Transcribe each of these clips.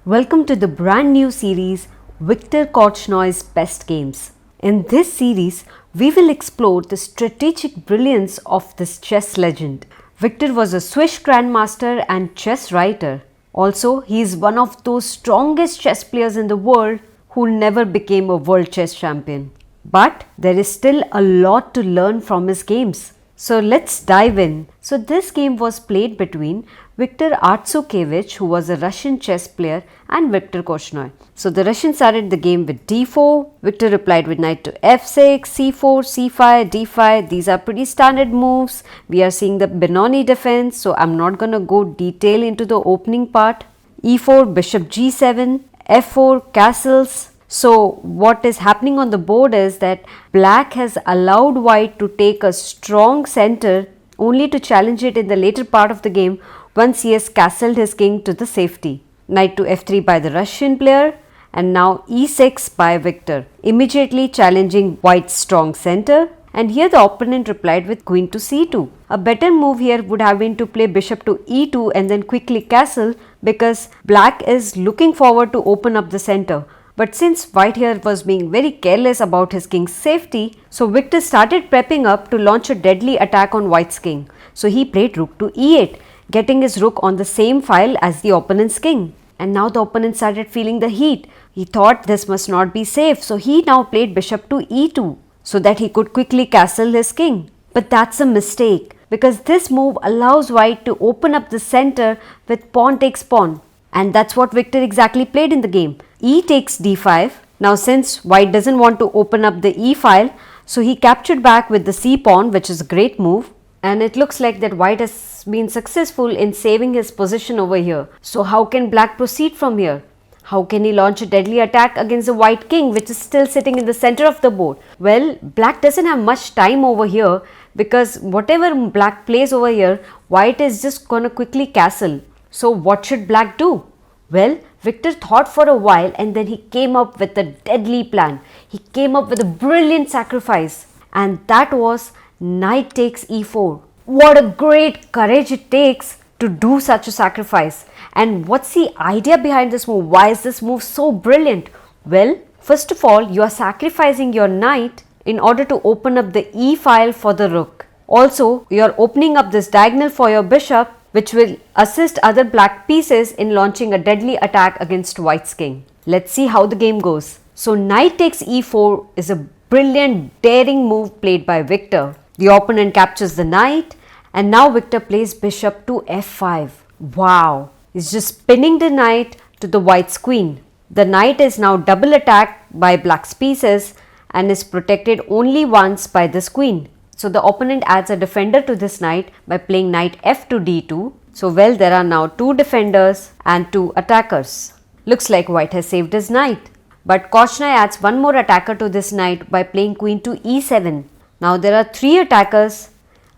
Welcome to the brand new series Viktor Korchnoi's Best Games. In this series, we will explore the strategic brilliance of this chess legend. Viktor was a Swiss grandmaster and chess writer. Also, he is one of those strongest chess players in the world who never became a world chess champion. But there is still a lot to learn from his games. So let's dive in. So this game was played between Viktor Artsukevich, who was a Russian chess player, and Viktor Korchnoi. So the Russian started the game with d4. Viktor replied with knight to f6, c4, c5, d5. These are pretty standard moves. We are seeing the Benoni defense, so I'm not going to go detail into the opening part. e4, bishop g7, f4, castles. So what is happening on the board is that black has allowed white to take a strong center only to challenge it in the later part of the game once he has castled his king to the safety. Knight to f3 by the Russian player and now e6 by Viktor, immediately challenging white's strong center. And here the opponent replied with queen to c2. A better move here would have been to play bishop to e2 and then quickly castle, because black is looking forward to open up the center. But since white here was being very careless about his king's safety, so Viktor started prepping up to launch a deadly attack on white's king. So he played rook to e8, getting his rook on the same file as the opponent's king. And now the opponent started feeling the heat. He thought this must not be safe, so he now played bishop to e2 so that he could quickly castle his king. But that's a mistake, because this move allows white to open up the center with pawn takes pawn. And that's what Viktor exactly played in the game. E takes d5. Now since white doesn't want to open up the e file, so he captured back with the c pawn, which is a great move. And it looks like that white has been successful in saving his position over here. So how can black proceed from here? How can he launch a deadly attack against the white king, which is still sitting in the center of the board? Well, black doesn't have much time over here, because whatever black plays over here, white is just gonna quickly castle. So what should black do? Well, Viktor thought for a while and then he came up with a deadly plan. He came up with a brilliant sacrifice, and that was knight takes e4. What a great courage it takes to do such a sacrifice. And what's the idea behind this move? Why is this move so brilliant? Well, first of all, you are sacrificing your knight in order to open up the e file for the rook. Also, you are opening up this diagonal for your bishop, which will assist other black pieces in launching a deadly attack against white's king. Let's see how the game goes. So knight takes e4 is a brilliant daring move played by Viktor. The opponent captures the knight, and now Viktor plays bishop to f5. Wow, he's just pinning the knight to the white's queen. The knight is now double attacked by black's pieces and is protected only once by this queen. So the opponent adds a defender to this knight by playing knight f to d2. So well, there are now two defenders and two attackers. Looks like white has saved his knight. But Korchnoi adds one more attacker to this knight by playing queen to e7. Now there are three attackers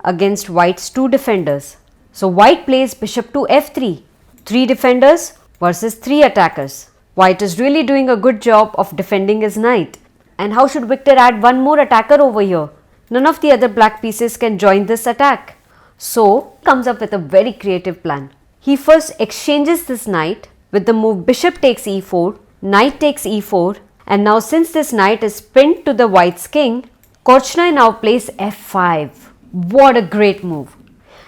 against white's two defenders. So white plays bishop to f3. Three defenders versus three attackers. White is really doing a good job of defending his knight. And how should Viktor add one more attacker over here? None of the other black pieces can join this attack. So, he comes up with a very creative plan. He first exchanges this knight with the move bishop takes e4, knight takes e4, and now since this knight is pinned to the white's king, Korchnoi now plays f5. What a great move!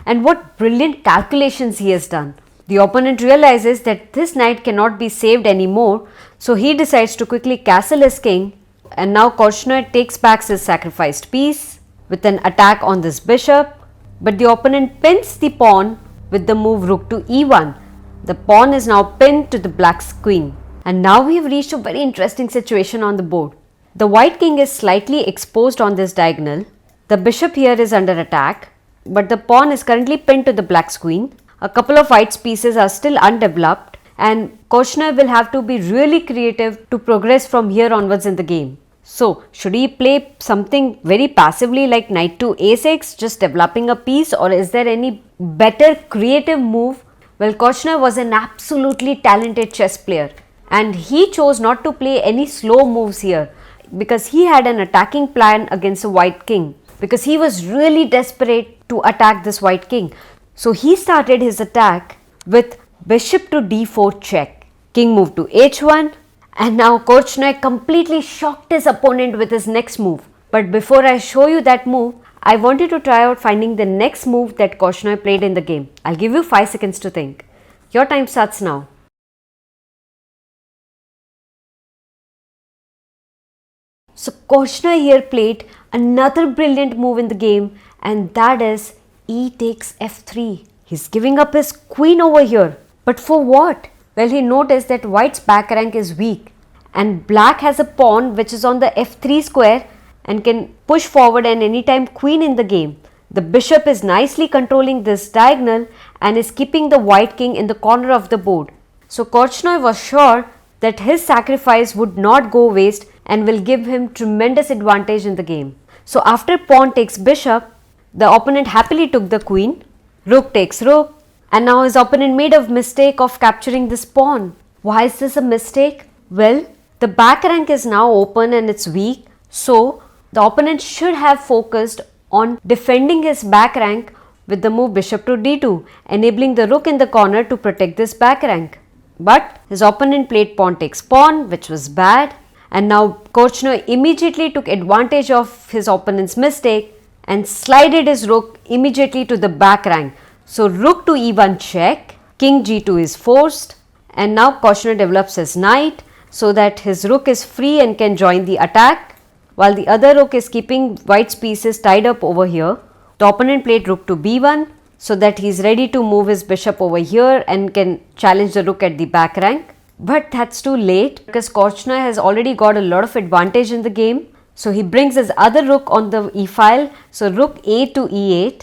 And what brilliant calculations he has done. The opponent realizes that this knight cannot be saved anymore, so he decides to quickly castle his king. And now Korchnoi takes back his sacrificed piece with an attack on this bishop, but the opponent pins the pawn with the move rook to e1. The pawn is now pinned to the black's queen. And now we have reached a very interesting situation on the board. The white king is slightly exposed on this diagonal. The bishop here is under attack, but the pawn is currently pinned to the black's queen. A couple of white's pieces are still undeveloped, and Korchnoi will have to be really creative to progress from here onwards in the game. So, should he play something very passively like knight to a6, just developing a piece, or is there any better creative move? Well, Korchnoi was an absolutely talented chess player, and he chose not to play any slow moves here because he had an attacking plan against a white king, because he was really desperate to attack this white king. So, he started his attack with bishop to d4 check, King moved to h1, and now Korchnoi completely shocked his opponent with his next move. But before I show you that move, I want you to try out finding the next move that Korchnoi played in the game. I'll give you 5 seconds to think. Your time starts now. So Korchnoi here played another brilliant move in the game, and that is e takes f3. He's giving up his queen over here. But for what? Well, he noticed that white's back rank is weak and black has a pawn which is on the f3 square and can push forward and anytime queen in the game. The bishop is nicely controlling this diagonal and is keeping the white king in the corner of the board. So Korchnoi was sure that his sacrifice would not go waste and will give him tremendous advantage in the game. So after pawn takes bishop, the opponent happily took the queen, rook takes rook, and now his opponent made a mistake of capturing this pawn. Why is this a mistake? Well, the back rank is now open and it's weak, so the opponent should have focused on defending his back rank with the move bishop to d2, enabling the rook in the corner to protect this back rank. But his opponent played pawn takes pawn, which was bad, and now Korchnoi immediately took advantage of his opponent's mistake and slided his rook immediately to the back rank. So rook to e1 check, king g2 is forced, and now Korchnoi develops his knight so that his rook is free and can join the attack, while the other rook is keeping white's pieces tied up over here. The opponent played rook to b1 so that he is ready to move his bishop over here and can challenge the rook at the back rank. But that's too late because Korchnoi has already got a lot of advantage in the game. So he brings his other rook on the e file, so rook a to e8,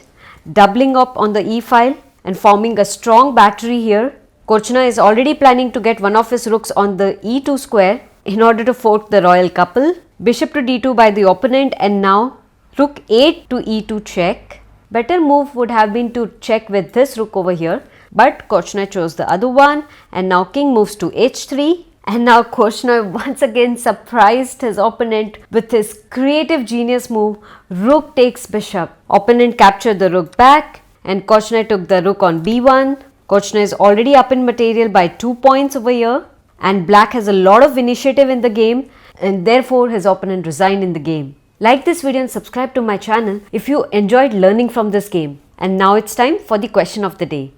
doubling up on the e file and forming a strong battery here. Korchnoi is already planning to get one of his rooks on the e2 square in order to fork the royal couple. Bishop to d2 by the opponent, and now rook 8 to e2 check. Better move would have been to check with this rook over here, but Korchnoi chose the other one, and now king moves to h3. And now Korchnoi once again surprised his opponent with his creative genius move, rook takes bishop. Opponent captured the rook back and Korchnoi took the rook on b1. Korchnoi is already up in material by 2 points over here, and black has a lot of initiative in the game, and therefore his opponent resigned in the game. Like this video and subscribe to my channel if you enjoyed learning from this game. And now it's time for the question of the day.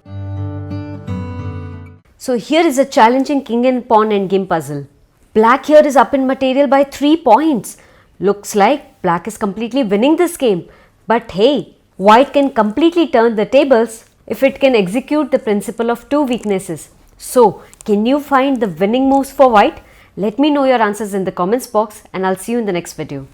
So here is a challenging king and pawn endgame puzzle. Black here is up in material by 3 points. Looks like black is completely winning this game. But hey, white can completely turn the tables if it can execute the principle of two weaknesses. So can you find the winning moves for white? Let me know your answers in the comments box, and I'll see you in the next video.